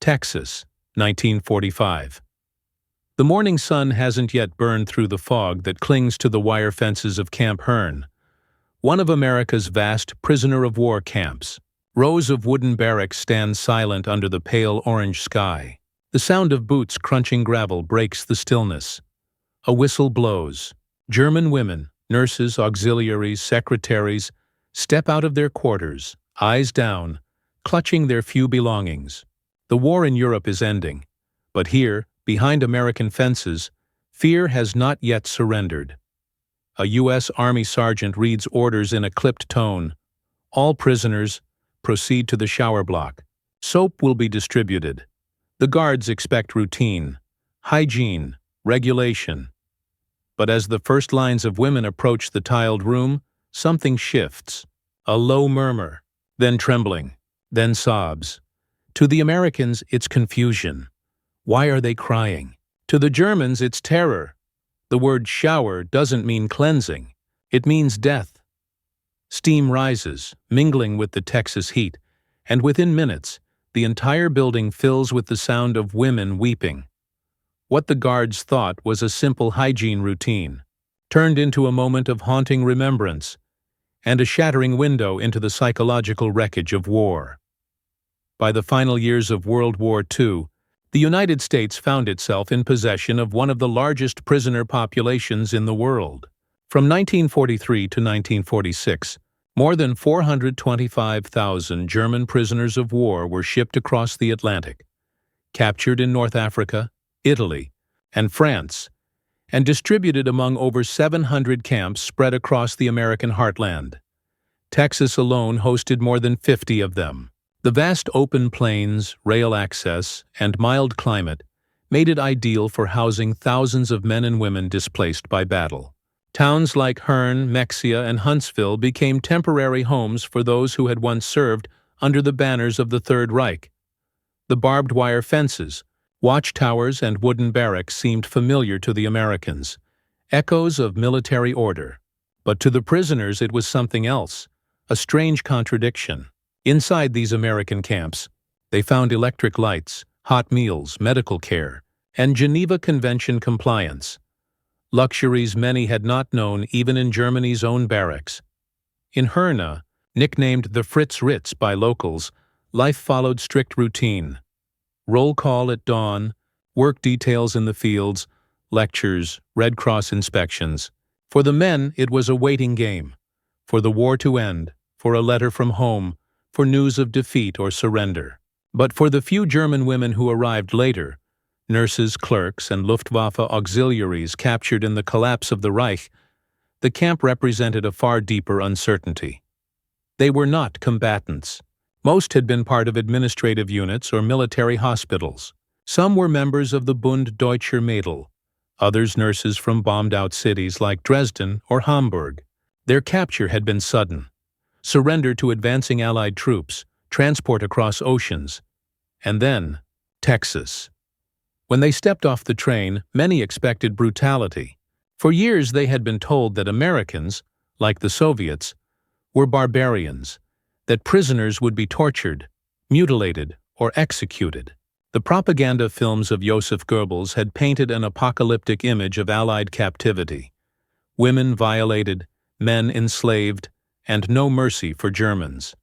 Texas, 1945. The morning sun hasn't yet burned through the fog that clings to the wire fences of Camp Hearne, one of America's vast prisoner-of-war camps. Rows of wooden barracks stand silent under the pale orange sky. The sound of boots crunching gravel breaks the stillness. A whistle blows. German women, nurses, auxiliaries, secretaries, step out of their quarters, eyes down, clutching their few belongings. The war in Europe is ending, but here, behind American fences, fear has not yet surrendered. A U.S. Army sergeant reads orders in a clipped tone. All prisoners, proceed to the shower block. Soap will be distributed. The guards expect routine, hygiene, regulation. But as the first lines of women approach the tiled room, something shifts. A low murmur, then trembling, then sobs. To the Americans, it's confusion. Why are they crying? To the Germans, it's terror. The word shower doesn't mean cleansing. It means death. Steam rises, mingling with the Texas heat, and within minutes, the entire building fills with the sound of women weeping. What the guards thought was a simple hygiene routine turned into a moment of haunting remembrance and a shattering window into the psychological wreckage of war. By the final years of World War II, the United States found itself in possession of one of the largest prisoner populations in the world. From 1943 to 1946, more than 425,000 German prisoners of war were shipped across the Atlantic, captured in North Africa, Italy, and France, and distributed among over 700 camps spread across the American heartland. Texas alone hosted more than 50 of them. The vast open plains, rail access, and mild climate made it ideal for housing thousands of men and women displaced by battle. Towns like Hearne, Mexia, and Huntsville became temporary homes for those who had once served under the banners of the Third Reich. The barbed wire fences, watchtowers, and wooden barracks seemed familiar to the Americans, echoes of military order. But to the prisoners it was something else, a strange contradiction. Inside these American camps, they found electric lights, hot meals, medical care, and Geneva Convention compliance. Luxuries many had not known even in Germany's own barracks. In Hearne, nicknamed the Fritz Ritz by locals, life followed strict routine. Roll call at dawn, work details in the fields, lectures, Red Cross inspections. For the men, it was a waiting game. For the war to end, for a letter from home, for news of defeat or surrender. But for the few German women who arrived later, nurses, clerks, and Luftwaffe auxiliaries captured in the collapse of the Reich, the camp represented a far deeper uncertainty. They were not combatants. Most had been part of administrative units or military hospitals. Some were members of the Bund Deutscher Mädel, others nurses from bombed-out cities like Dresden or Hamburg. Their capture had been sudden. Surrender to advancing Allied troops, transport across oceans, and then Texas. When they stepped off the train, many expected brutality. For years they had been told that Americans, like the Soviets, were barbarians, that prisoners would be tortured, mutilated, or executed. The propaganda films of Joseph Goebbels had painted an apocalyptic image of Allied captivity. Women violated, men enslaved, and no mercy for Germans.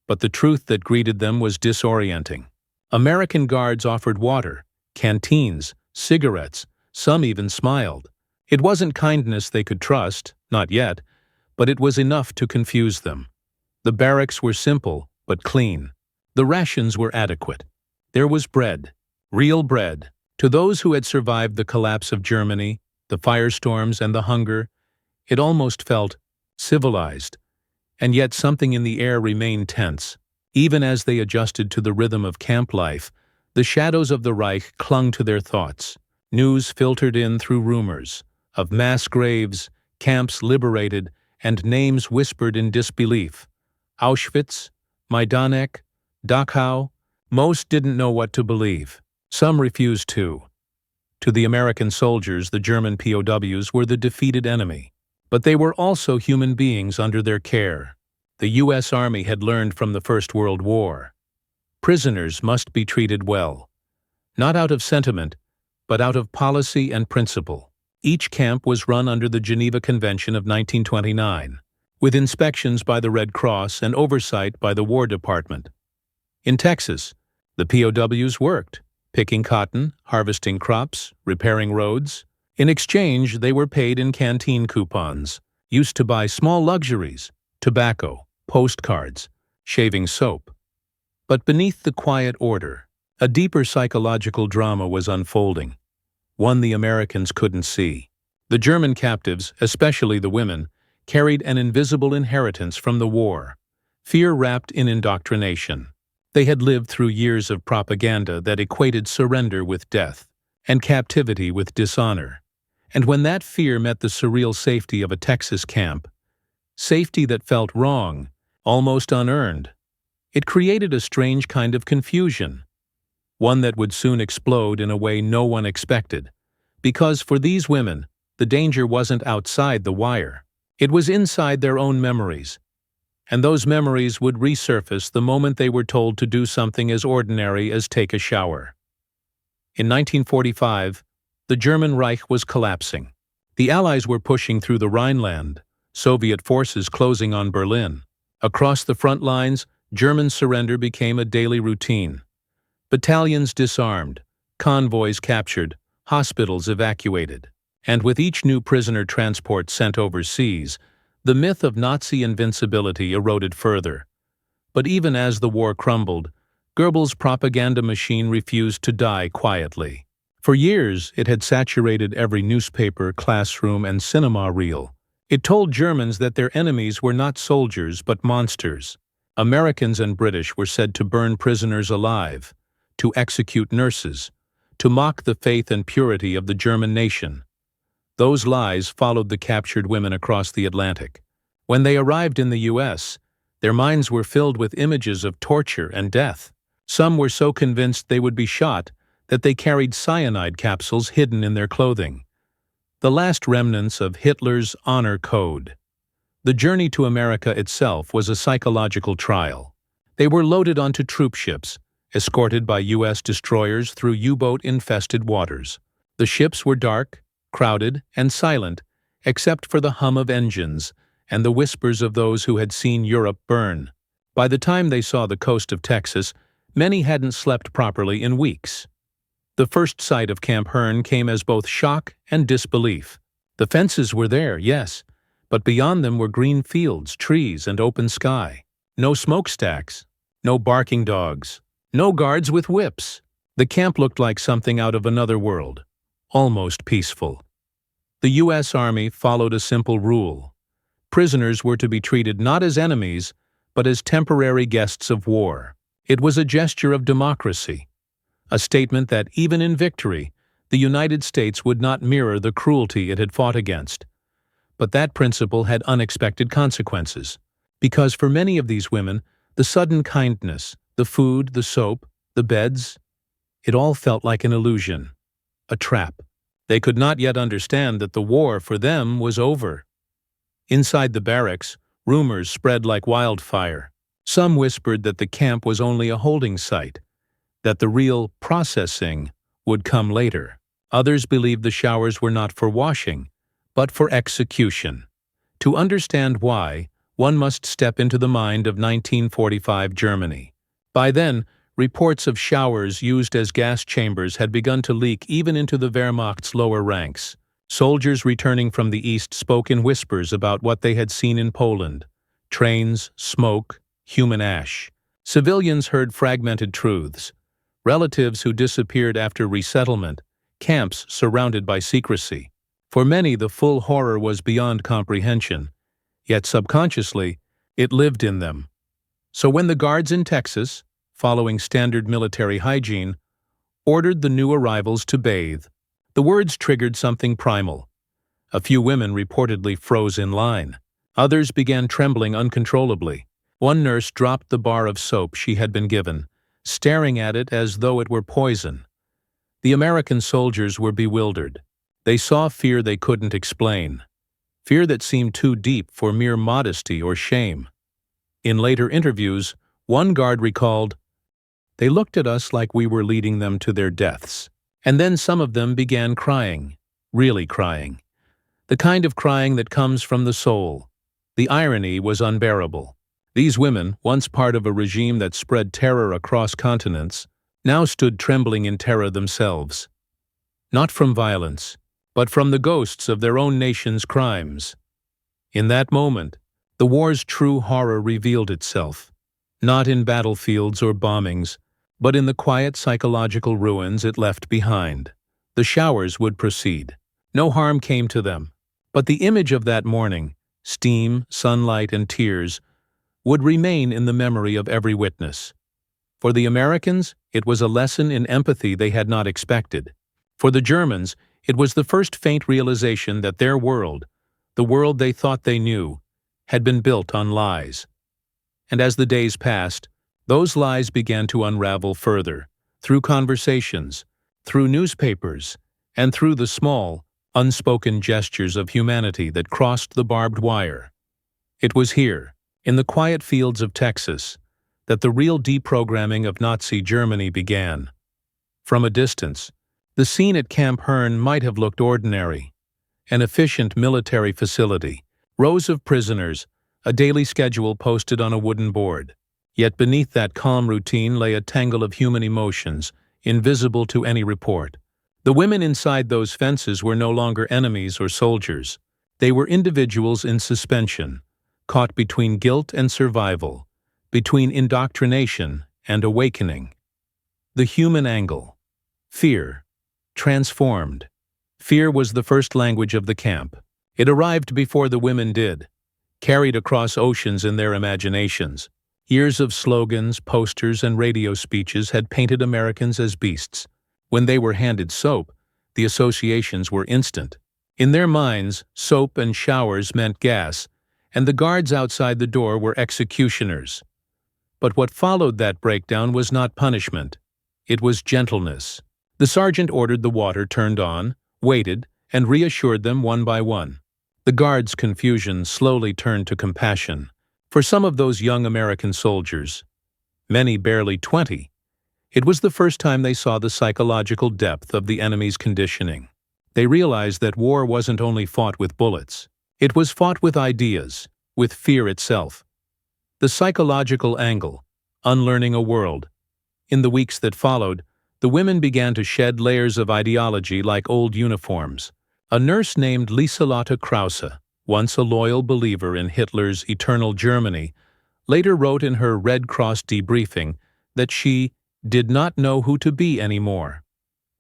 But the truth that greeted them was disorienting. American guards offered water, canteens, cigarettes, some even smiled. It wasn't kindness they could trust, not yet, but it was enough to confuse them. The barracks were simple, but clean. The rations were adequate. There was bread, real bread. To those who had survived the collapse of Germany, the firestorms, and the hunger, it almost felt civilized. And yet something in the air remained tense. Even as they adjusted to the rhythm of camp life, the shadows of the Reich clung to their thoughts. News filtered in through rumors of mass graves, camps liberated, and names whispered in disbelief. Auschwitz, Majdanek, Dachau. Most didn't know what to believe. Some refused to. To the American soldiers, the German POWs were the defeated enemy. But they were also human beings under their care. The U.S. Army had learned from the First World War. Prisoners must be treated well, not out of sentiment, but out of policy and principle. Each camp was run under the Geneva Convention of 1929, with inspections by the Red Cross and oversight by the War Department. In Texas, the POWs worked, picking cotton, harvesting crops, repairing roads. In exchange, they were paid in canteen coupons, used to buy small luxuries, tobacco, postcards, shaving soap. But beneath the quiet order, a deeper psychological drama was unfolding, one the Americans couldn't see. The German captives, especially the women, carried an invisible inheritance from the war, fear wrapped in indoctrination. They had lived through years of propaganda that equated surrender with death and captivity with dishonor. And when that fear met the surreal safety of a Texas camp, safety that felt wrong, almost unearned, it created a strange kind of confusion, one that would soon explode in a way no one expected. Because for these women, the danger wasn't outside the wire. It was inside their own memories. And those memories would resurface the moment they were told to do something as ordinary as take a shower. In 1945, the German Reich was collapsing. The Allies were pushing through the Rhineland, Soviet forces closing on Berlin. Across the front lines, German surrender became a daily routine. Battalions disarmed, convoys captured, hospitals evacuated. And with each new prisoner transport sent overseas, the myth of Nazi invincibility eroded further. But even as the war crumbled, Goebbels' propaganda machine refused to die quietly. For years, it had saturated every newspaper, classroom, and cinema reel. It told Germans that their enemies were not soldiers but monsters. Americans and British were said to burn prisoners alive, to execute nurses, to mock the faith and purity of the German nation. Those lies followed the captured women across the Atlantic. When they arrived in the U.S., their minds were filled with images of torture and death. Some were so convinced they would be shot that they carried cyanide capsules hidden in their clothing, the last remnants of Hitler's honor code. The journey to America itself was a psychological trial. They were loaded onto troop ships, escorted by U.S. destroyers through U-boat-infested waters. The ships were dark, crowded, and silent, except for the hum of engines and the whispers of those who had seen Europe burn. By the time they saw the coast of Texas, many hadn't slept properly in weeks. The first sight of Camp Hearne came as both shock and disbelief. The fences were there, yes, but beyond them were green fields, trees, and open sky. No smokestacks, no barking dogs, no guards with whips. The camp looked like something out of another world, almost peaceful. The U.S. Army followed a simple rule. Prisoners were to be treated not as enemies, but as temporary guests of war. It was a gesture of democracy, a statement that even in victory, the United States would not mirror the cruelty it had fought against. But that principle had unexpected consequences, because for many of these women, the sudden kindness, the food, the soap, the beds, it all felt like an illusion, a trap. They could not yet understand that the war for them was over. Inside the barracks, rumors spread like wildfire. Some whispered that the camp was only a holding site, that the real processing would come later. Others believed the showers were not for washing, but for execution. To understand why, one must step into the mind of 1945 Germany. By then, reports of showers used as gas chambers had begun to leak even into the Wehrmacht's lower ranks. Soldiers returning from the east spoke in whispers about what they had seen in Poland: trains, smoke, human ash. Civilians heard fragmented truths: relatives who disappeared after resettlement, camps surrounded by secrecy. For many, the full horror was beyond comprehension, yet subconsciously, it lived in them. So when the guards in Texas, following standard military hygiene, ordered the new arrivals to bathe, the words triggered something primal. A few women reportedly froze in line. Others began trembling uncontrollably. One nurse dropped the bar of soap she had been given, staring at it as though it were poison. The American soldiers were bewildered. They saw fear they couldn't explain, fear that seemed too deep for mere modesty or shame. In later interviews, one guard recalled, They looked at us like we were leading them to their deaths. And then some of them began crying, really crying. The kind of crying that comes from the soul. The irony was unbearable. These women, once part of a regime that spread terror across continents, now stood trembling in terror themselves. Not from violence, but from the ghosts of their own nation's crimes. In that moment, the war's true horror revealed itself, not in battlefields or bombings, but in the quiet psychological ruins it left behind. The showers would proceed. No harm came to them, but the image of that morning, steam, sunlight, and tears, would remain in the memory of every witness. For the Americans, it was a lesson in empathy they had not expected. For the Germans, it was the first faint realization that their world, the world they thought they knew, had been built on lies. And as the days passed, those lies began to unravel further, through conversations, through newspapers, and through the small, unspoken gestures of humanity that crossed the barbed wire. It was here, in the quiet fields of Texas, that the real deprogramming of Nazi Germany began. From a distance, the scene at Camp Hearne might have looked ordinary. An efficient military facility, rows of prisoners, a daily schedule posted on a wooden board. Yet beneath that calm routine lay a tangle of human emotions, invisible to any report. The women inside those fences were no longer enemies or soldiers. They were individuals in suspension, caught between guilt and survival, between indoctrination and awakening. The human angle. Fear. Transformed. Fear was the first language of the camp. It arrived before the women did, carried across oceans in their imaginations. Years of slogans, posters, and radio speeches had painted Americans as beasts. When they were handed soap, the associations were instant. In their minds, soap and showers meant gas, and the guards outside the door were executioners. But what followed that breakdown was not punishment. It was gentleness. The sergeant ordered the water turned on, waited, and reassured them one by one. The guards' confusion slowly turned to compassion. For some of those young American soldiers, many barely 20, it was the first time they saw the psychological depth of the enemy's conditioning. They realized that war wasn't only fought with bullets. It was fought with ideas, with fear itself. The psychological angle, unlearning a world. In the weeks that followed, the women began to shed layers of ideology like old uniforms. A nurse named Lieselotte Krause, once a loyal believer in Hitler's eternal Germany, later wrote in her Red Cross debriefing that she did not know who to be anymore.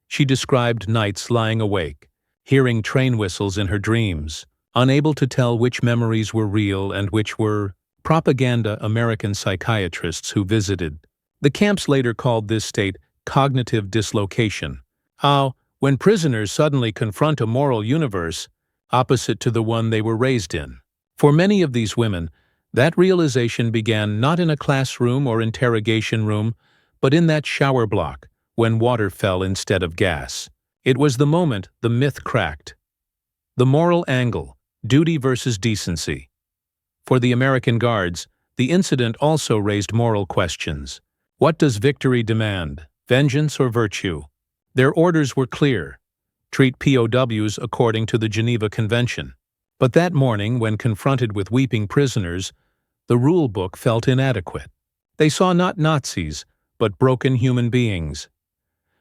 She described nights lying awake, hearing train whistles in her dreams, unable to tell which memories were real and which were propaganda. American psychiatrists who visited the camps later called this state cognitive dislocation. How, when prisoners suddenly confront a moral universe opposite to the one they were raised in. For many of these women, that realization began not in a classroom or interrogation room, but in that shower block, when water fell instead of gas. It was the moment the myth cracked. The moral angle, duty versus decency. For the American guards, the incident also raised moral questions. What does victory demand, vengeance or virtue? Their orders were clear. Treat POWs according to the Geneva Convention. But that morning, when confronted with weeping prisoners, the rule book felt inadequate. They saw not Nazis, but broken human beings.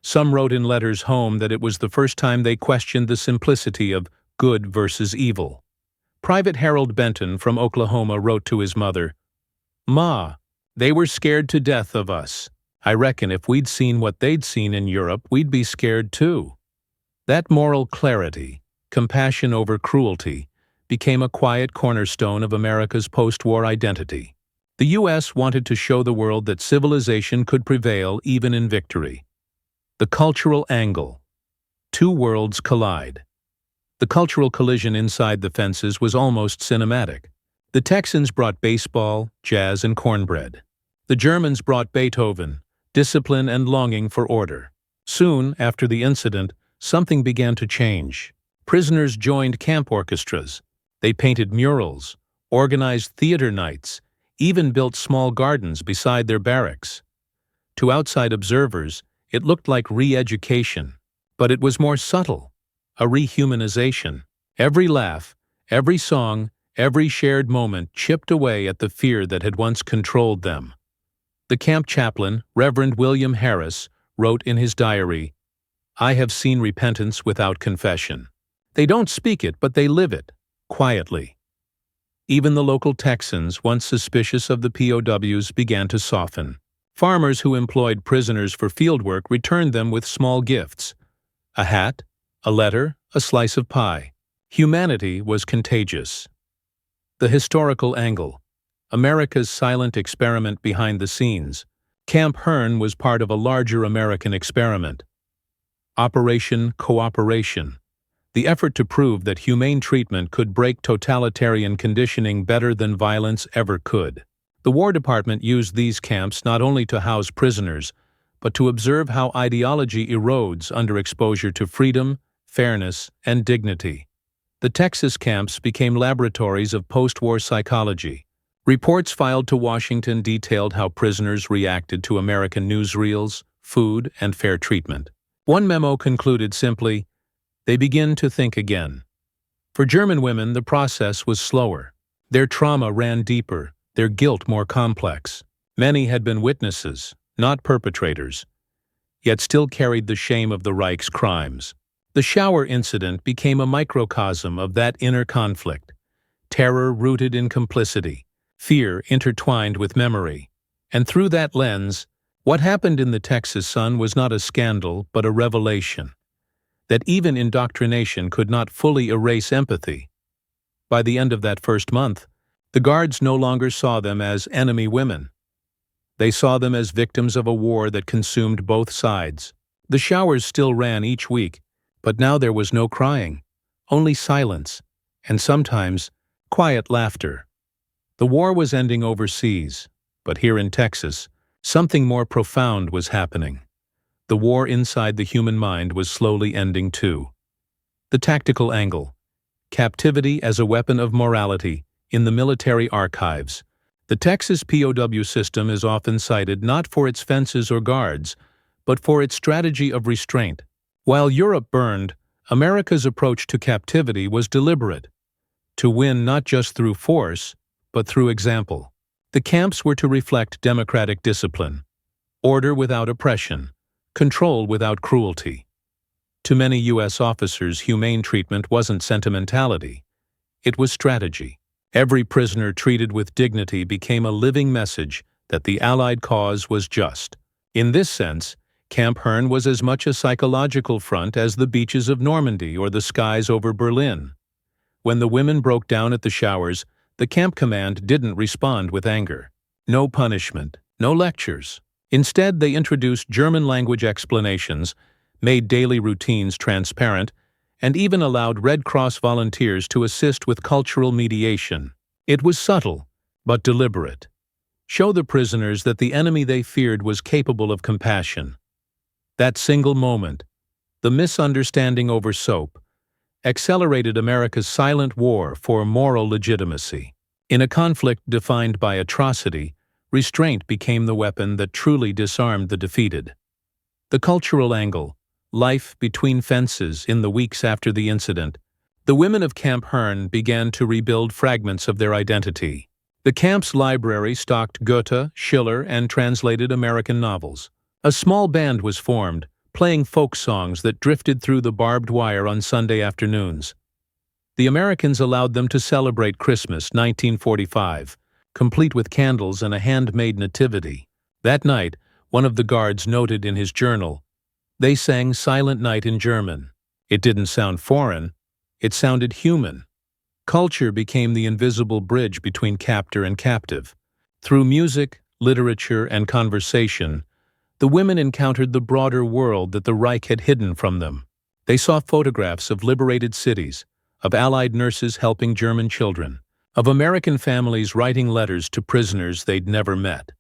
Some wrote in letters home that it was the first time they questioned the simplicity of good versus evil. Private Harold Benton from Oklahoma wrote to his mother, "Ma, they were scared to death of us. I reckon if we'd seen what they'd seen in Europe, we'd be scared too." That moral clarity, compassion over cruelty, became a quiet cornerstone of America's post-war identity. The U.S. wanted to show the world that civilization could prevail even in victory. The cultural angle. Two worlds collide. The cultural collision inside the fences was almost cinematic. The Texans brought baseball, jazz, and cornbread. The Germans brought Beethoven, discipline and longing for order. Soon after the incident, something began to change. Prisoners joined camp orchestras. They painted murals, organized theater nights, even built small gardens beside their barracks. To outside observers, it looked like re-education, but it was more subtle, a rehumanization. Every laugh, every song, every shared moment chipped away at the fear that had once controlled them. The camp chaplain, Reverend William Harris, wrote in his diary, "I have seen repentance without confession. They don't speak it, but they live it, quietly." Even the local Texans, once suspicious of the POWs, began to soften. Farmers who employed prisoners for fieldwork returned them with small gifts: a hat, a letter, a slice of pie. Humanity was contagious. The historical angle. America's silent experiment behind the scenes. Camp Hearne was part of a larger American experiment. Operation Cooperation. The effort to prove that humane treatment could break totalitarian conditioning better than violence ever could. The War Department used these camps not only to house prisoners, but to observe how ideology erodes under exposure to freedom, fairness, and dignity. The Texas camps became laboratories of post-war psychology. Reports filed to Washington detailed how prisoners reacted to American newsreels, food, and fair treatment. One memo concluded simply, "They begin to think again." For German women, the process was slower. Their trauma ran deeper, their guilt more complex. Many had been witnesses, not perpetrators, yet still carried the shame of the Reich's crimes. The shower incident became a microcosm of that inner conflict. Terror rooted in complicity, fear intertwined with memory. And through that lens, what happened in the Texas sun was not a scandal but a revelation. That even indoctrination could not fully erase empathy. By the end of that first month, the guards no longer saw them as enemy women. They saw them as victims of a war that consumed both sides. The showers still ran each week, but now there was no crying, only silence, and sometimes quiet laughter. The war was ending overseas, but here in Texas, something more profound was happening. The war inside the human mind was slowly ending too. The tactical angle. Captivity as a weapon of morality in the military archives. The Texas POW system is often cited not for its fences or guards, but for its strategy of restraint. While Europe burned, America's approach to captivity was deliberate. To win not just through force, but through example. The camps were to reflect democratic discipline, order without oppression, control without cruelty. To many U.S. officers, humane treatment wasn't sentimentality. It was strategy. Every prisoner treated with dignity became a living message that the Allied cause was just. In this sense, Camp Hearne was as much a psychological front as the beaches of Normandy or the skies over Berlin. When the women broke down at the showers, the camp command didn't respond with anger. No punishment, no lectures. Instead, they introduced German-language explanations, made daily routines transparent, and even allowed Red Cross volunteers to assist with cultural mediation. It was subtle, but deliberate. Show the prisoners that the enemy they feared was capable of compassion. That single moment, the misunderstanding over soap, accelerated America's silent war for moral legitimacy. In a conflict defined by atrocity, restraint became the weapon that truly disarmed the defeated. The cultural angle. Life between fences in the weeks after the incident. The women of Camp Hearne began to rebuild fragments of their identity. The camp's library stocked Goethe, Schiller, and translated American novels. A small band was formed, playing folk songs that drifted through the barbed wire on Sunday afternoons. The Americans allowed them to celebrate Christmas 1945, complete with candles and a handmade nativity. That night, one of the guards noted in his journal, "They sang Silent Night in German. It didn't sound foreign, it sounded human." Culture became the invisible bridge between captor and captive. Through music, literature, and conversation, the women encountered the broader world that the Reich had hidden from them. They saw photographs of liberated cities, of Allied nurses helping German children, of American families writing letters to prisoners they'd never met.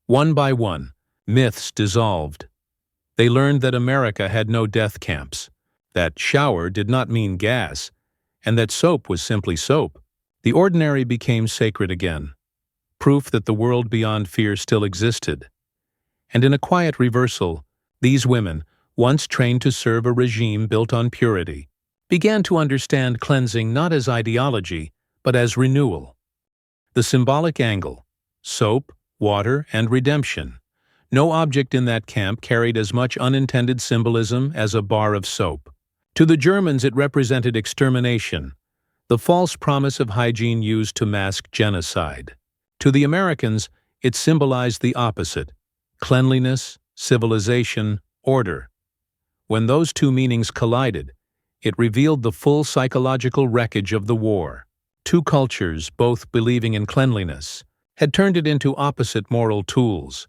One by one, myths dissolved. They learned that America had no death camps, that shower did not mean gas, and that soap was simply soap. The ordinary became sacred again, proof that the world beyond fear still existed. And in a quiet reversal, these women, once trained to serve a regime built on purity, began to understand cleansing not as ideology, but as renewal. The symbolic angle: soap, water, and redemption. No object in that camp carried as much unintended symbolism as a bar of soap. To the Germans it represented extermination, the false promise of hygiene used to mask genocide. To the Americans, it symbolized the opposite: cleanliness, civilization, order. When those two meanings collided, it revealed the full psychological wreckage of the war. Two cultures, both believing in cleanliness, had turned it into opposite moral tools,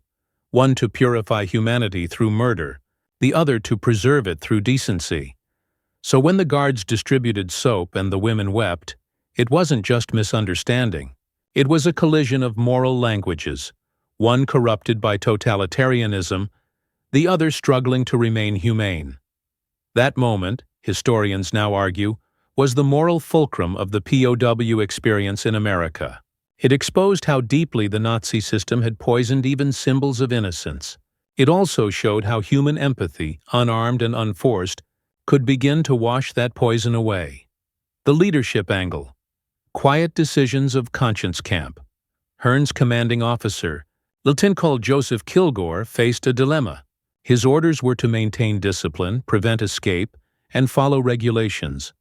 one to purify humanity through murder, the other to preserve it through decency. So when the guards distributed soap and the women wept, it wasn't just misunderstanding. It was a collision of moral languages, one corrupted by totalitarianism, the other struggling to remain humane. That moment, historians now argue, was the moral fulcrum of the POW experience in America. It exposed how deeply the Nazi system had poisoned even symbols of innocence. It also showed how human empathy, unarmed and unforced, could begin to wash that poison away. The leadership angle: quiet decisions of conscience camp. Hearne's commanding officer, Lieutenant Colonel Joseph Kilgore, faced a dilemma. His orders were to maintain discipline, prevent escape, and follow regulations,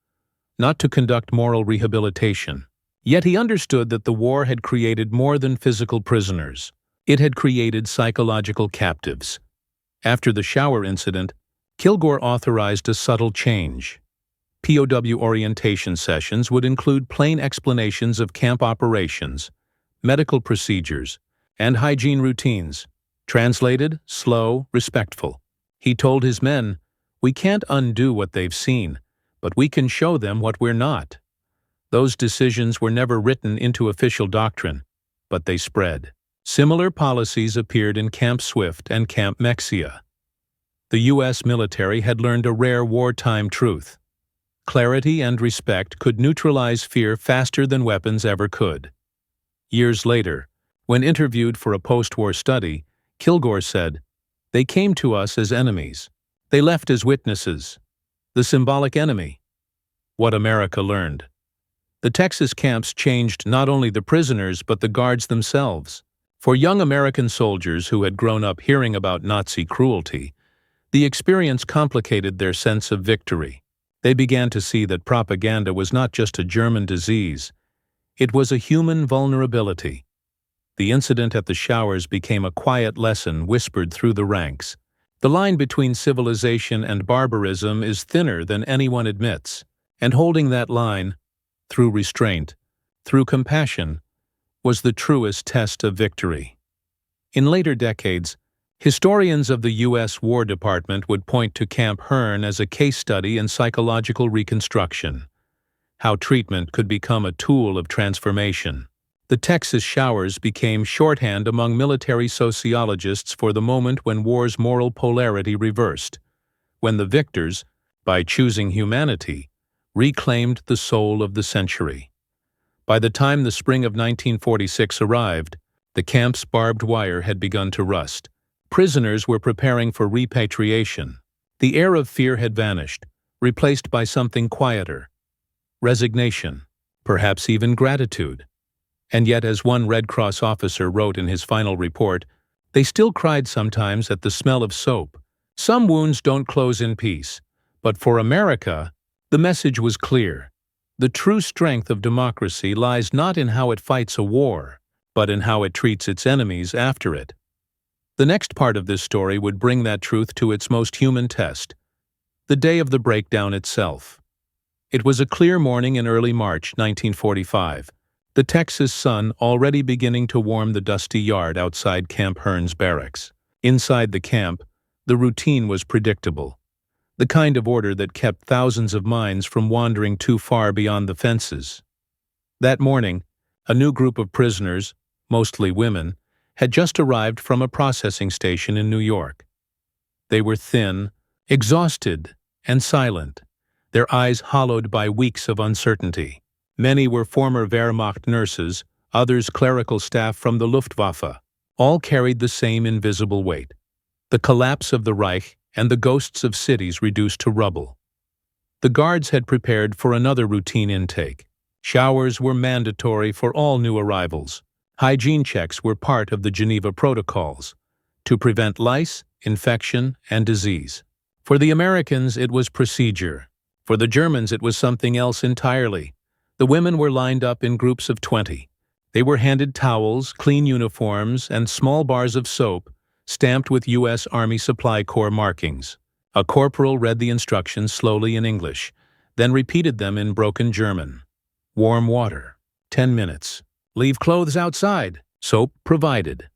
not to conduct moral rehabilitation. Yet he understood that the war had created more than physical prisoners. It had created psychological captives. After the shower incident, Kilgore authorized a subtle change. POW orientation sessions would include plain explanations of camp operations, medical procedures, and hygiene routines. Translated, slow, respectful. He told his men, "We can't undo what they've seen, but we can show them what we're not." Those decisions were never written into official doctrine, but they spread. Similar policies appeared in Camp Swift and Camp Mexia. The U.S. military had learned a rare wartime truth: clarity and respect could neutralize fear faster than weapons ever could. Years later, when interviewed for a post-war study, Kilgore said, "They came to us as enemies. They left as witnesses. The symbolic enemy." What America learned. The Texas camps changed not only the prisoners but the guards themselves. For young American soldiers who had grown up hearing about Nazi cruelty, the experience complicated their sense of victory. They began to see that propaganda was not just a German disease, it was a human vulnerability. The incident at the showers became a quiet lesson whispered through the ranks. The line between civilization and barbarism is thinner than anyone admits, and holding that line, through restraint, through compassion, was the truest test of victory. In later decades, historians of the U.S. War Department would point to Camp Hearne as a case study in psychological reconstruction, how treatment could become a tool of transformation. The Texas showers became shorthand among military sociologists for the moment when war's moral polarity reversed, when the victors, by choosing humanity, reclaimed the soul of the century. By the time the spring of 1946 arrived, the camp's barbed wire had begun to rust. Prisoners were preparing for repatriation. The air of fear had vanished, replaced by something quieter: resignation, perhaps even gratitude. And yet, as one Red Cross officer wrote in his final report, they still cried sometimes at the smell of soap. Some wounds don't close in peace, but for America, the message was clear. The true strength of democracy lies not in how it fights a war, but in how it treats its enemies after it. The next part of this story would bring that truth to its most human test: the day of the breakdown itself. It was a clear morning in early March 1945. The Texas sun already beginning to warm the dusty yard outside Camp Hearne's barracks. Inside the camp, the routine was predictable, the kind of order that kept thousands of minds from wandering too far beyond the fences. That morning, a new group of prisoners, mostly women, had just arrived from a processing station in New York. They were thin, exhausted, and silent, their eyes hollowed by weeks of uncertainty. Many were former Wehrmacht nurses, others clerical staff from the Luftwaffe. All carried the same invisible weight: the collapse of the Reich and the ghosts of cities reduced to rubble. The guards had prepared for another routine intake. Showers were mandatory for all new arrivals. Hygiene checks were part of the Geneva Protocols to prevent lice, infection, and disease. For the Americans, it was procedure. For the Germans, it was something else entirely. The women were lined up in groups of 20. They were handed towels, clean uniforms, and small bars of soap stamped with U.S. Army Supply Corps markings. A corporal read the instructions slowly in English, then repeated them in broken German. Warm water. 10 minutes. Leave clothes outside. Soap provided.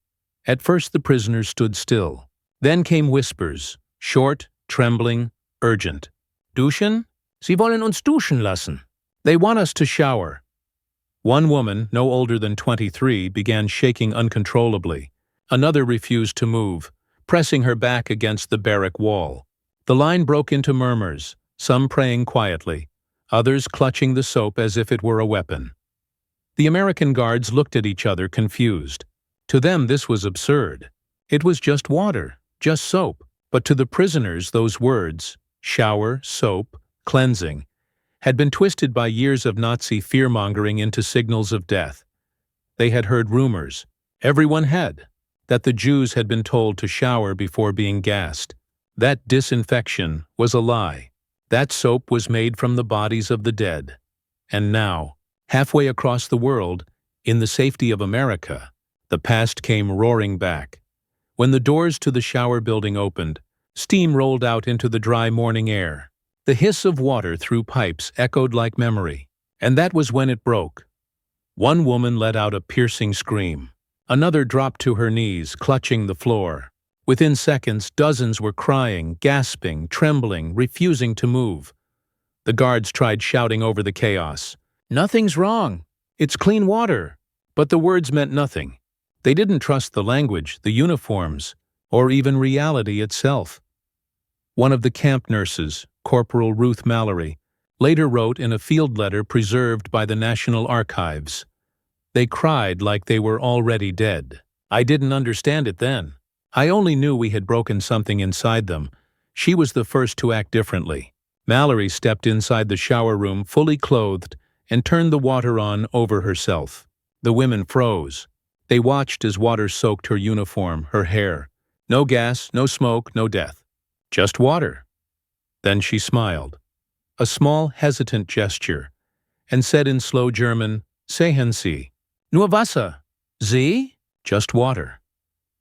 At first the prisoners stood still. Then came whispers, short, trembling, urgent. Duschen? Sie wollen uns duschen lassen. They want us to shower. One woman, no older than 23, began shaking uncontrollably. Another refused to move, pressing her back against the barrack wall. The line broke into murmurs, some praying quietly, others clutching the soap as if it were a weapon. The American guards looked at each other confused. To them this was absurd. It was just water, just soap. But to the prisoners those words, shower, soap, cleansing, had been twisted by years of Nazi fear-mongering into signals of death. They had heard rumors, everyone had, that the Jews had been told to shower before being gassed. That disinfection was a lie. That soap was made from the bodies of the dead. And now, halfway across the world, in the safety of America, the past came roaring back. When the doors to the shower building opened, steam rolled out into the dry morning air. The hiss of water through pipes echoed like memory, and that was when it broke. One woman let out a piercing scream. Another dropped to her knees, clutching the floor. Within seconds, dozens were crying, gasping, trembling, refusing to move. The guards tried shouting over the chaos. "Nothing's wrong. It's clean water." But the words meant nothing. They didn't trust the language, the uniforms, or even reality itself. One of the camp nurses, Corporal Ruth Mallory, later wrote in a field letter preserved by the National Archives. They cried like they were already dead. I didn't understand it then. I only knew we had broken something inside them. She was the first to act differently. Mallory stepped inside the shower room fully clothed and turned the water on over herself. The women froze. They watched as water soaked her uniform, her hair. No gas, no smoke, no death. Just water. Then she smiled. A small, hesitant gesture, and said in slow German, "Sehen Sie, nur Wasser. Sie?" Just water.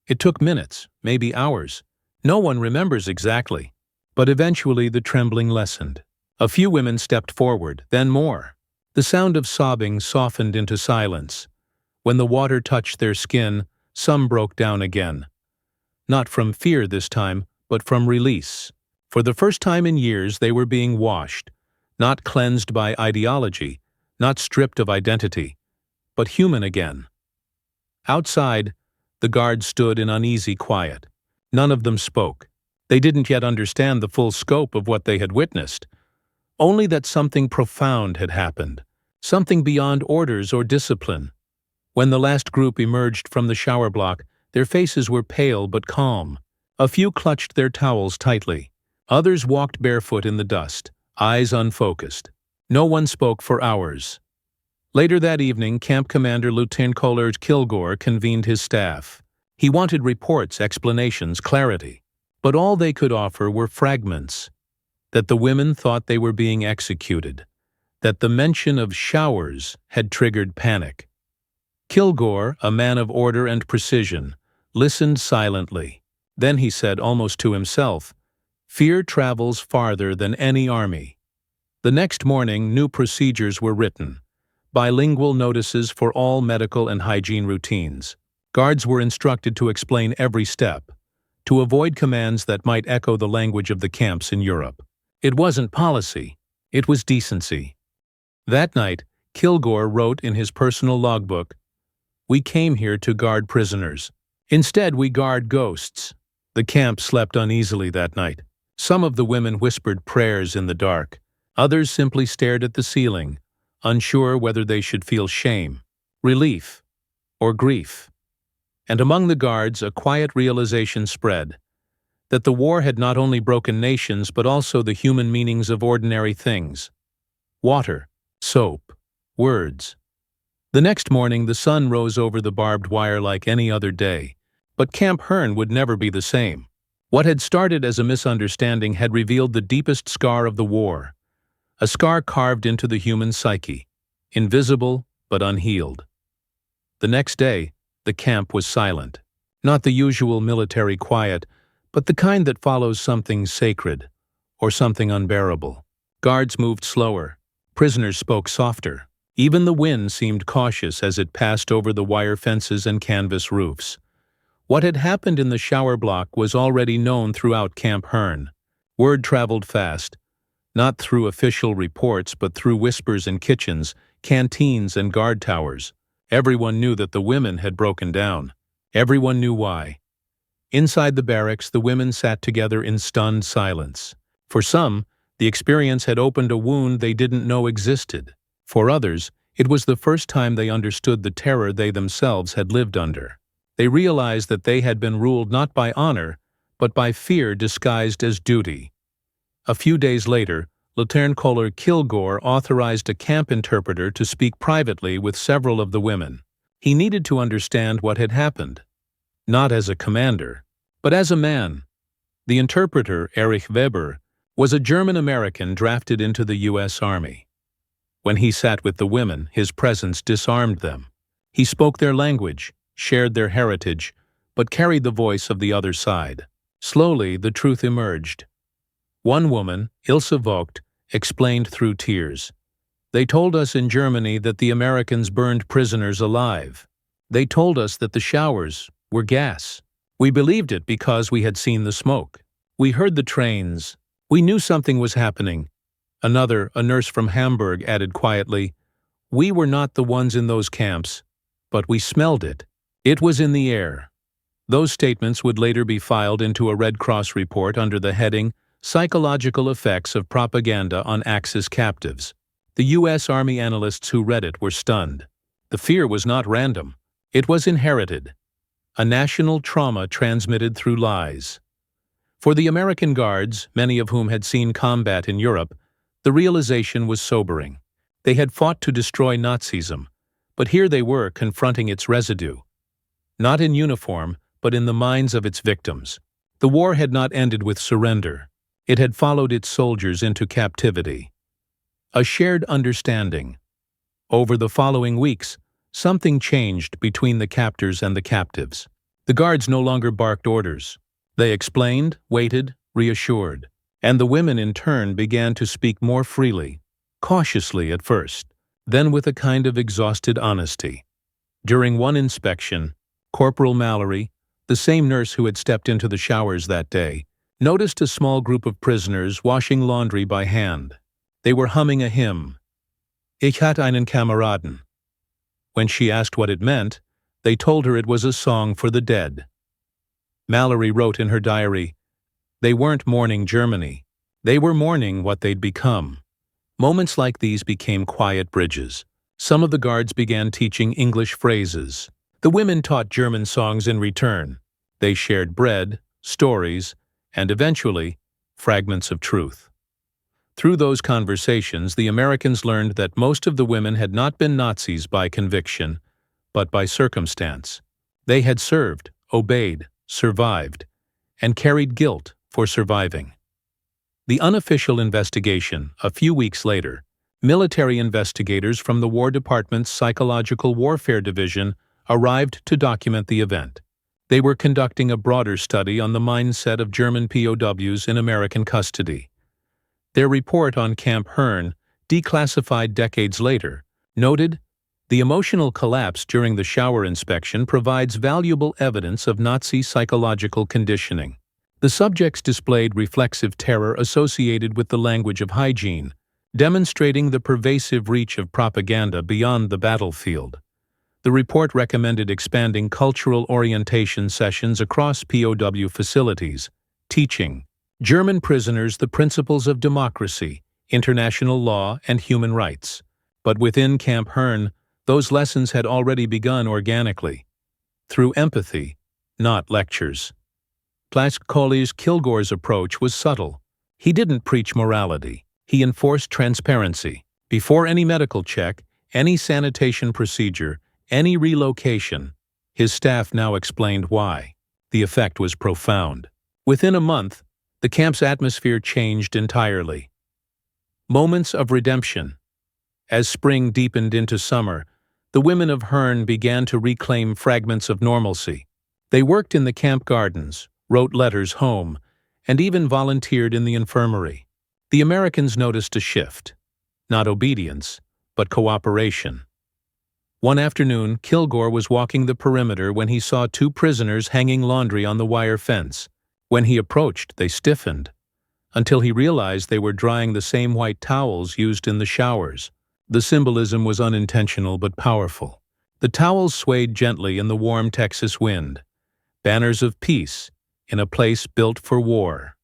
It took minutes, maybe hours. No one remembers exactly. But eventually the trembling lessened. A few women stepped forward, then more. The sound of sobbing softened into silence. When the water touched their skin, some broke down again. Not from fear this time, but from release. For the first time in years they were being washed, not cleansed by ideology, not stripped of identity, but human again. Outside, the guards stood in uneasy quiet. None of them spoke. They didn't yet understand the full scope of what they had witnessed. Only that something profound had happened, something beyond orders or discipline. When the last group emerged from the shower block, their faces were pale but calm. A few clutched their towels tightly. Others walked barefoot in the dust, eyes unfocused. No one spoke for hours. Later that evening, Camp Commander Lieutenant Colonel Kilgore convened his staff. He wanted reports, explanations, clarity. But all they could offer were fragments. That the women thought they were being executed. That the mention of showers had triggered panic. Kilgore, a man of order and precision, listened silently. Then he said almost to himself, "Fear travels farther than any army." The next morning, new procedures were written. Bilingual notices for all medical and hygiene routines. Guards were instructed to explain every step, to avoid commands that might echo the language of the camps in Europe. It wasn't policy, it was decency. That night, Kilgore wrote in his personal logbook, "We came here to guard prisoners. Instead, we guard ghosts." The camp slept uneasily that night. Some of the women whispered prayers in the dark. Others simply stared at the ceiling, unsure whether they should feel shame, relief, or grief. And among the guards, a quiet realization spread. that the war had not only broken nations but also the human meanings of ordinary things: water, soap, words. The next morning the sun rose over the barbed wire like any other day, but Camp Hearne would never be the same. What had started as a misunderstanding had revealed the deepest scar of the war, a scar carved into the human psyche, invisible but unhealed. The next day, the camp was silent. Not the usual military quiet, but the kind that follows something sacred, or something unbearable. Guards moved slower. Prisoners spoke softer. Even the wind seemed cautious as it passed over the wire fences and canvas roofs. What had happened in the shower block was already known throughout Camp Hearne. Word traveled fast, not through official reports but through whispers in kitchens, canteens, and guard towers. Everyone knew that the women had broken down. Everyone knew why. Inside the barracks, the women sat together in stunned silence. For some, the experience had opened a wound they didn't know existed. For others, it was the first time they understood the terror they themselves had lived under. They realized that they had been ruled not by honor, but by fear disguised as duty. A few days later, Lieutenant Colonel Kilgore authorized a camp interpreter to speak privately with several of the women. He needed to understand what had happened, not as a commander, but as a man. The interpreter, Erich Weber, was a German-American drafted into the U.S. Army. When he sat with the women, his presence disarmed them. He spoke their language, shared their heritage, but carried the voice of the other side. Slowly, the truth emerged. One woman, Ilse Vogt, explained through tears. "They told us in Germany that the Americans burned prisoners alive. They told us that the showers were gas. We believed it because we had seen the smoke. We heard the trains. We knew something was happening." Another, a nurse from Hamburg, added quietly, "We were not the ones in those camps, but we smelled it. It was in the air." Those statements would later be filed into a Red Cross report under the heading Psychological Effects of Propaganda on Axis Captives. The U.S. Army analysts who read it were stunned. The fear was not random. It was inherited. A national trauma transmitted through lies. For the American guards, many of whom had seen combat in Europe, the realization was sobering. They had fought to destroy Nazism, but here they were confronting its residue. Not in uniform, but in the minds of its victims. The war had not ended with surrender. It had followed its soldiers into captivity. A shared understanding. Over the following weeks, something changed between the captors and the captives. The guards no longer barked orders. They explained, waited, reassured. And the women in turn began to speak more freely, cautiously at first, then with a kind of exhausted honesty. During one inspection, Corporal Mallory, the same nurse who had stepped into the showers that day, noticed a small group of prisoners washing laundry by hand. They were humming a hymn, "Ich hatte einen Kameraden." When she asked what it meant, they told her it was a song for the dead. Mallory wrote in her diary, "They weren't mourning Germany. They were mourning what they'd become." Moments like these became quiet bridges. Some of the guards began teaching English phrases. The women taught German songs in return. They shared bread, stories, and eventually, fragments of truth. Through those conversations, the Americans learned that most of the women had not been Nazis by conviction, but by circumstance. They had served, obeyed, survived, and carried guilt for surviving. The unofficial investigation, a few weeks later, military investigators from the War Department's Psychological Warfare Division arrived to document the event. They were conducting a broader study on the mindset of German POWs in American custody. Their report on Camp Hearne, declassified decades later, noted, "The emotional collapse during the shower inspection provides valuable evidence of Nazi psychological conditioning. The subjects displayed reflexive terror associated with the language of hygiene, demonstrating the pervasive reach of propaganda beyond the battlefield." The report recommended expanding cultural orientation sessions across POW facilities, teaching German prisoners the principles of democracy, international law, and human rights. But within Camp Hearne, those lessons had already begun organically, through empathy, not lectures. Kilgore's approach was subtle. He didn't preach morality. He enforced transparency. Before any medical check, any sanitation procedure, any relocation, his staff now explained why. The effect was profound. Within a month, the camp's atmosphere changed entirely. Moments of redemption. As spring deepened into summer, the women of Hearne began to reclaim fragments of normalcy. They worked in the camp gardens, wrote letters home, and even volunteered in the infirmary. The Americans noticed a shift. Not obedience, but cooperation. One afternoon, Kilgore was walking the perimeter when he saw two prisoners hanging laundry on the wire fence. When he approached, they stiffened, until he realized they were drying the same white towels used in the showers. The symbolism was unintentional but powerful. The towels swayed gently in the warm Texas wind, banners of peace in a place built for war.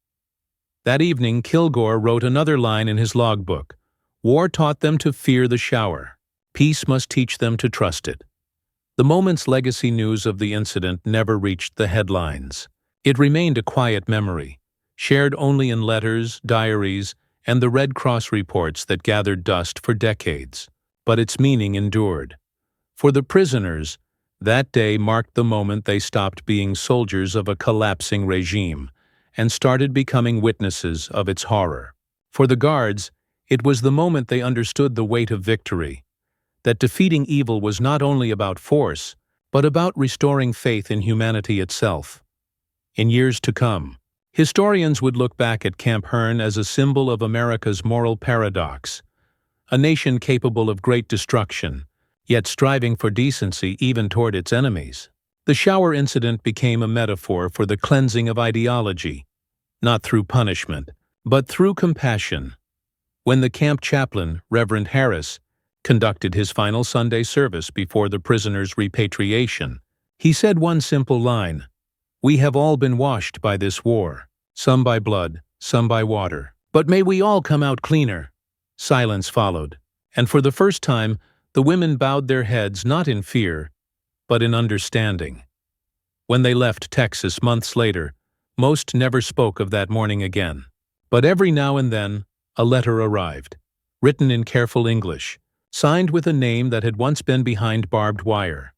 That evening, Kilgore wrote another line in his logbook. War taught them to fear the shower. Peace must teach them to trust it. The moment's legacy news of the incident never reached the headlines. It remained a quiet memory, shared only in letters, diaries, and the Red Cross reports that gathered dust for decades. But its meaning endured. For the prisoners, that day marked the moment they stopped being soldiers of a collapsing regime and started becoming witnesses of its horror. For the guards, it was the moment they understood the weight of victory, that defeating evil was not only about force, but about restoring faith in humanity itself. In years to come, historians would look back at Camp Hearne as a symbol of America's moral paradox, a nation capable of great destruction, yet striving for decency even toward its enemies. The shower incident became a metaphor for the cleansing of ideology, not through punishment, but through compassion. When the camp chaplain, Reverend Harris, conducted his final Sunday service before the prisoners' repatriation, he said one simple line: "We have all been washed by this war, some by blood, some by water. But may we all come out cleaner." Silence followed, and for the first time, the women bowed their heads not in fear, but in understanding. When they left Texas months later, most never spoke of that morning again. But every now and then, a letter arrived, written in careful English, signed with a name that had once been behind barbed wire.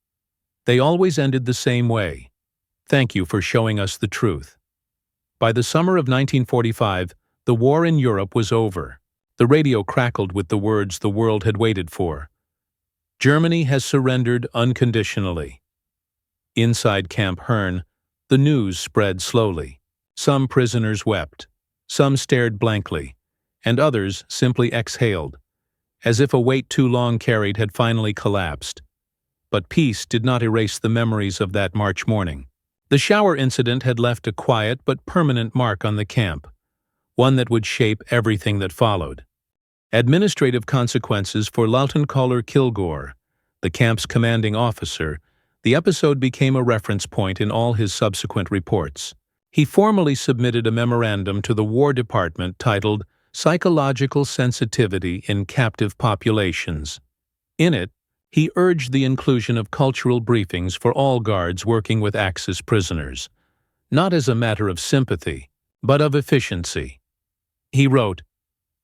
They always ended the same way: "Thank you for showing us the truth." By the summer of 1945, the war in Europe was over. The radio crackled with the words the world had waited for. Germany has surrendered unconditionally. Inside Camp Hearne, the news spread slowly. Some prisoners wept, some stared blankly, and others simply exhaled, as if a weight too long carried had finally collapsed. But peace did not erase the memories of that March morning. The shower incident had left a quiet but permanent mark on the camp, one that would shape everything that followed. Administrative consequences for Lieutenant Kilgore, the camp's commanding officer. The episode became a reference point in all his subsequent reports. He formally submitted a memorandum to the War Department titled Psychological Sensitivity in Captive Populations. In it, he urged the inclusion of cultural briefings for all guards working with Axis prisoners, not as a matter of sympathy, but of efficiency. He wrote,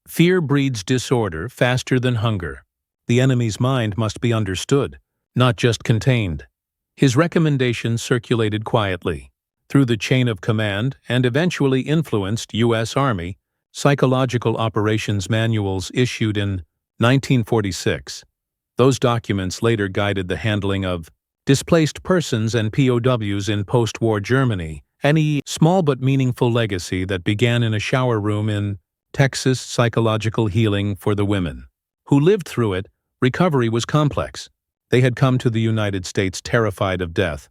"Fear breeds disorder faster than hunger. The enemy's mind must be understood, not just contained." His recommendations circulated quietly through the chain of command and eventually influenced U.S. Army psychological operations manuals issued in 1946. Those documents later guided the handling of displaced persons and POWs in post-war Germany, any small but meaningful legacy that began in a shower room in Texas. Psychological healing for the women who lived through it. Recovery was complex. They had come to the United States terrified of death,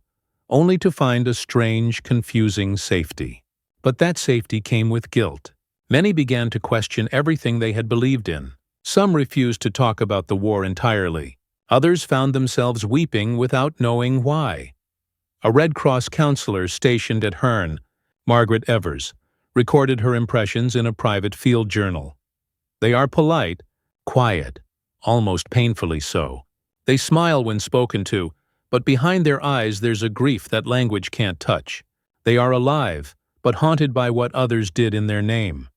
only to find a strange, confusing safety. But that safety came with guilt. Many began to question everything they had believed in. Some refused to talk about the war entirely. Others found themselves weeping without knowing why. A Red Cross counselor stationed at Hearne, Margaret Evers, recorded her impressions in a private field journal. They are polite, quiet, almost painfully so. They smile when spoken to, but behind their eyes there's a grief that language can't touch. They are alive, but haunted by what others did in their name.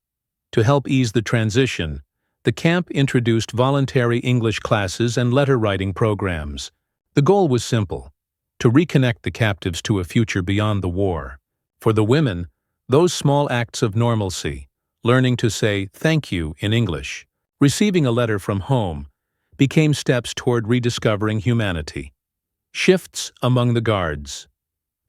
To help ease the transition, the camp introduced voluntary English classes and letter-writing programs. The goal was simple: to reconnect the captives to a future beyond the war. For the women, those small acts of normalcy, learning to say thank you in English, receiving a letter from home, became steps toward rediscovering humanity. Shifts among the guards.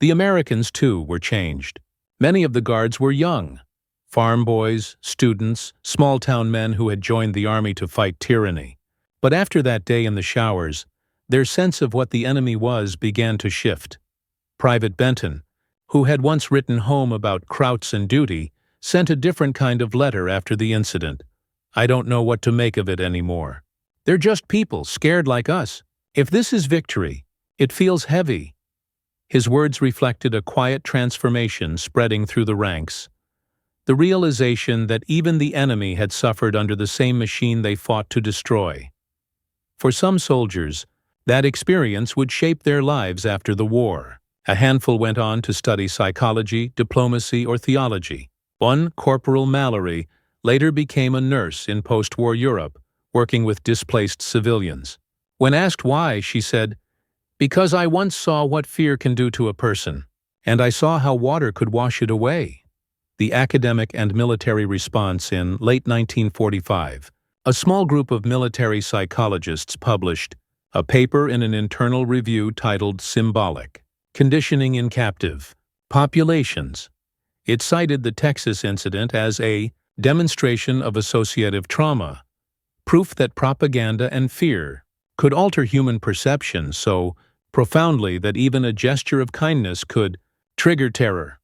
The Americans, too, were changed. Many of the guards were young. Farm boys, students, small-town men who had joined the army to fight tyranny. But after that day in the showers, their sense of what the enemy was began to shift. Private Benton, who had once written home about Krauts and duty, sent a different kind of letter after the incident. "I don't know what to make of it anymore. They're just people, scared like us. If this is victory, it feels heavy." His words reflected a quiet transformation spreading through the ranks. The realization that even the enemy had suffered under the same machine they fought to destroy. For some soldiers, that experience would shape their lives after the war. A handful went on to study psychology, diplomacy, or theology. One, Corporal Mallory, later became a nurse in post-war Europe, working with displaced civilians. When asked why, she said, "Because I once saw what fear can do to a person, and I saw how water could wash it away." The academic and military response. In late 1945, a small group of military psychologists published a paper in an internal review titled Symbolic: Conditioning in Captive Populations. It cited the Texas incident as a demonstration of associative trauma, proof that propaganda and fear could alter human perception so profoundly that even a gesture of kindness could trigger terror.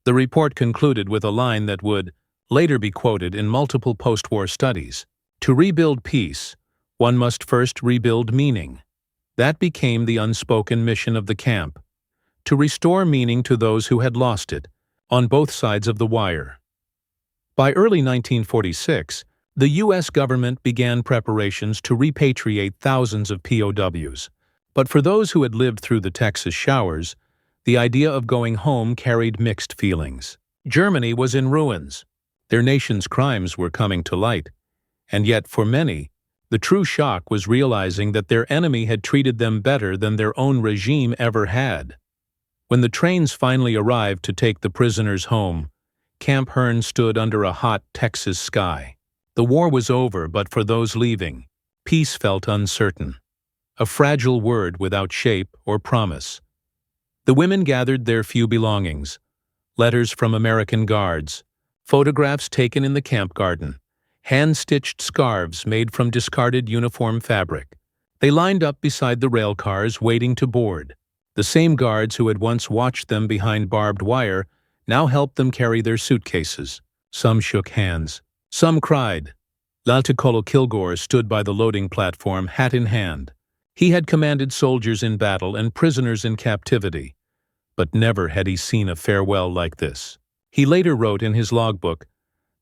The report concluded with a line that would later be quoted in multiple post-war studies. To rebuild peace, one must first rebuild meaning. That became the unspoken mission of the camp: to restore meaning to those who had lost it, on both sides of the wire. By early 1946, the U.S. government began preparations to repatriate thousands of POWs. But for those who had lived through the Texas showers, the idea of going home carried mixed feelings. Germany was in ruins. Their nation's crimes were coming to light. And yet, for many, the true shock was realizing that their enemy had treated them better than their own regime ever had. When the trains finally arrived to take the prisoners home, Camp Hearne stood under a hot Texas sky. The war was over, but for those leaving, peace felt uncertain. A fragile word without shape or promise. The women gathered their few belongings: letters from American guards, photographs taken in the camp garden, hand-stitched scarves made from discarded uniform fabric. They lined up beside the rail cars waiting to board. The same guards who had once watched them behind barbed wire now helped them carry their suitcases. Some shook hands. Some cried. Lieutenant Kilgore stood by the loading platform, hat in hand. He had commanded soldiers in battle and prisoners in captivity, but never had he seen a farewell like this. He later wrote in his logbook,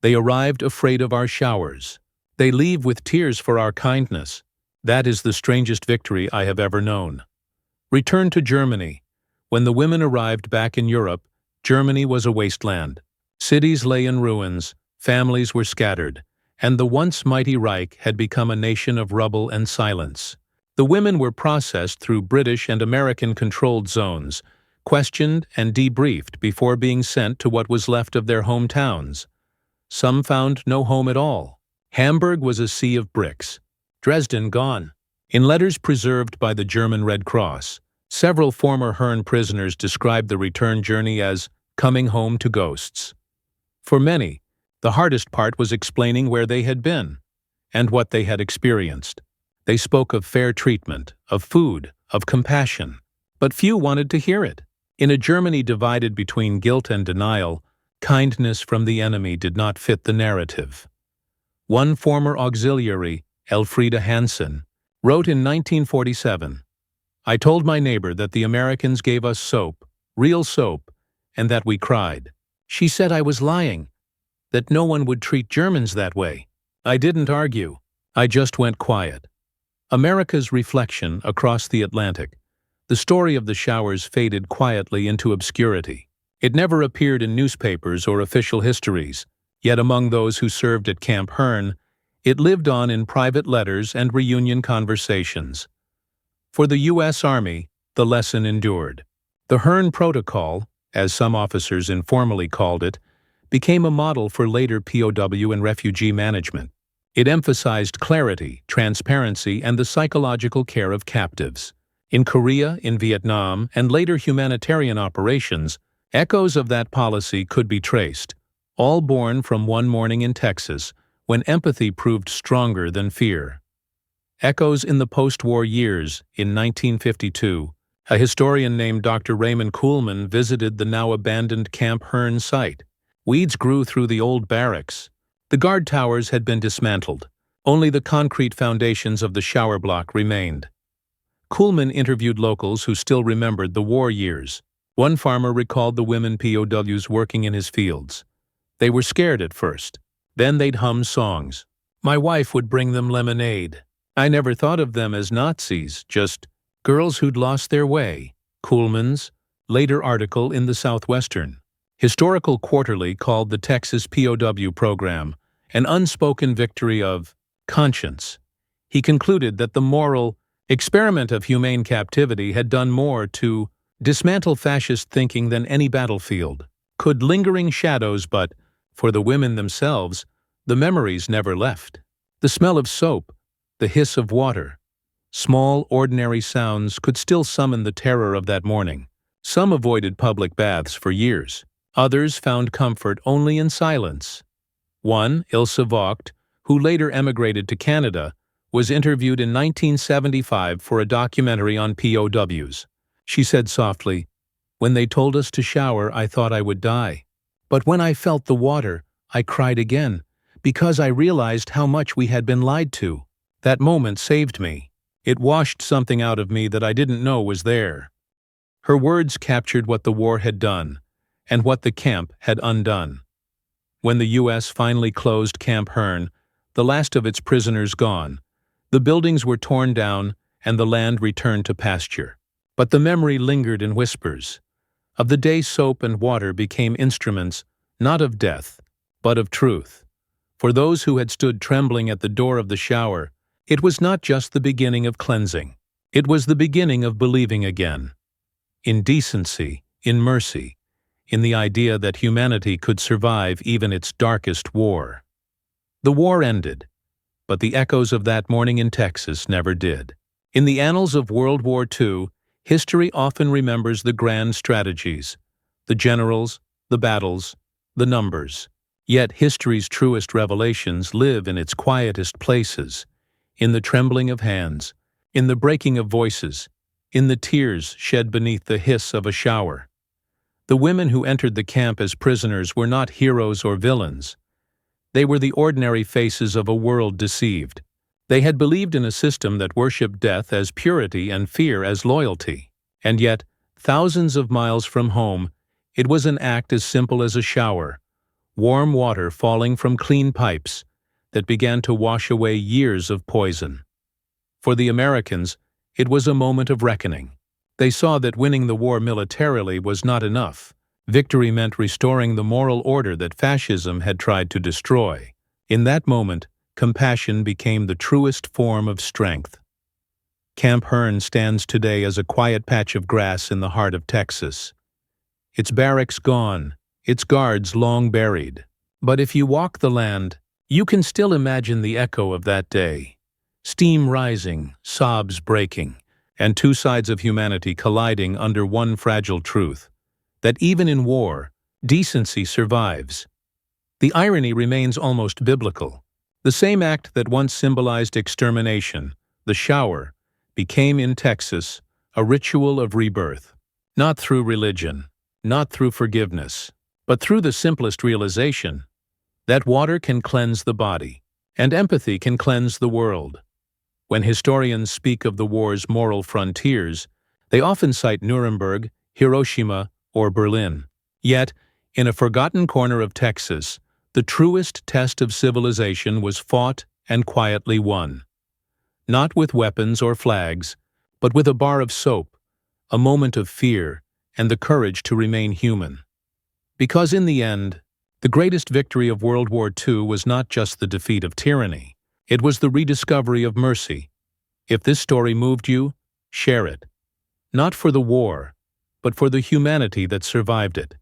"They arrived afraid of our showers. They leave with tears for our kindness. That is the strangest victory I have ever known." Return to Germany. When the women arrived back in Europe, Germany was a wasteland. Cities lay in ruins, families were scattered, and the once mighty Reich had become a nation of rubble and silence. The women were processed through British and American-controlled zones, questioned and debriefed before being sent to what was left of their hometowns. Some found no home at all. Hamburg was a sea of bricks. Dresden gone. In letters preserved by the German Red Cross, several former Hearne prisoners described the return journey as coming home to ghosts. For many, the hardest part was explaining where they had been and what they had experienced. They spoke of fair treatment, of food, of compassion, but few wanted to hear it. In a Germany divided between guilt and denial, kindness from the enemy did not fit the narrative. One former auxiliary, Elfriede Hansen, wrote in 1947, "I told my neighbor that the Americans gave us soap, real soap, and that we cried. She said I was lying, that no one would treat Germans that way. I didn't argue. I just went quiet." America's reflection across the Atlantic, the story of the showers faded quietly into obscurity. It never appeared in newspapers or official histories, yet among those who served at Camp Hearne, it lived on in private letters and reunion conversations. For the U.S. Army, the lesson endured. The Hearne Protocol, as some officers informally called it, became a model for later POW and refugee management. It emphasized clarity, transparency, and the psychological care of captives. In Korea, in Vietnam, and later humanitarian operations, echoes of that policy could be traced, all born from one morning in Texas when empathy proved stronger than fear. Echoes in the post-war years. In 1952, a historian named Dr. Raymond Kuhlman visited the now-abandoned Camp Hearne site. Weeds grew through the old barracks. The guard towers had been dismantled. Only the concrete foundations of the shower block remained. Kuhlman interviewed locals who still remembered the war years. One farmer recalled the women POWs working in his fields. They were scared at first. Then they'd hum songs. My wife would bring them lemonade. I never thought of them as Nazis, just girls who'd lost their way. Kuhlman's later article in the Southwestern Historical Quarterly called the Texas POW program an unspoken victory of conscience. He concluded that the moral experiment of humane captivity had done more to dismantle fascist thinking than any battlefield. Could lingering shadows, but, for the women themselves, the memories never left. The smell of soap, the hiss of water, small, ordinary sounds could still summon the terror of that morning. Some avoided public baths for years. Others found comfort only in silence. One, Ilse Vogt, who later emigrated to Canada, was interviewed in 1975 for a documentary on POWs. She said softly, "When they told us to shower, I thought I would die. But when I felt the water, I cried again, because I realized how much we had been lied to. That moment saved me. It washed something out of me that I didn't know was there." Her words captured what the war had done, and what the camp had undone. When the U.S. finally closed Camp Hearne, the last of its prisoners gone, the buildings were torn down and the land returned to pasture. But the memory lingered in whispers, of the day soap and water became instruments not of death, but of truth. For those who had stood trembling at the door of the shower, it was not just the beginning of cleansing. It was the beginning of believing again. In decency, in mercy, in the idea that humanity could survive even its darkest war. The war ended, but the echoes of that morning in Texas never did. In the annals of World War II, history often remembers the grand strategies, the generals, the battles, the numbers. Yet history's truest revelations live in its quietest places, in the trembling of hands, in the breaking of voices, in the tears shed beneath the hiss of a shower. The women who entered the camp as prisoners were not heroes or villains. They were the ordinary faces of a world deceived. They had believed in a system that worshipped death as purity and fear as loyalty. And yet, thousands of miles from home, it was an act as simple as a shower, warm water falling from clean pipes, that began to wash away years of poison. For the Americans, it was a moment of reckoning. They saw that winning the war militarily was not enough. Victory meant restoring the moral order that fascism had tried to destroy. In that moment, compassion became the truest form of strength. Camp Hearne stands today as a quiet patch of grass in the heart of Texas. Its barracks gone, its guards long buried. But if you walk the land, you can still imagine the echo of that day. Steam rising, sobs breaking, and two sides of humanity colliding under one fragile truth, that even in war, decency survives. The irony remains almost biblical. The same act that once symbolized extermination, the shower, became in Texas a ritual of rebirth. Not through religion, not through forgiveness, but through the simplest realization that water can cleanse the body, and empathy can cleanse the world. When historians speak of the war's moral frontiers, they often cite Nuremberg, Hiroshima, or Berlin. Yet, in a forgotten corner of Texas, the truest test of civilization was fought and quietly won. Not with weapons or flags, but with a bar of soap, a moment of fear, and the courage to remain human. Because in the end, the greatest victory of World War II was not just the defeat of tyranny. It was the rediscovery of mercy. If this story moved you, share it. Not for the war, but for the humanity that survived it.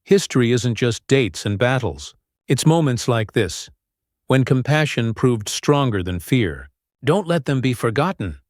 History isn't just dates and battles. It's moments like this, when compassion proved stronger than fear. Don't let them be forgotten.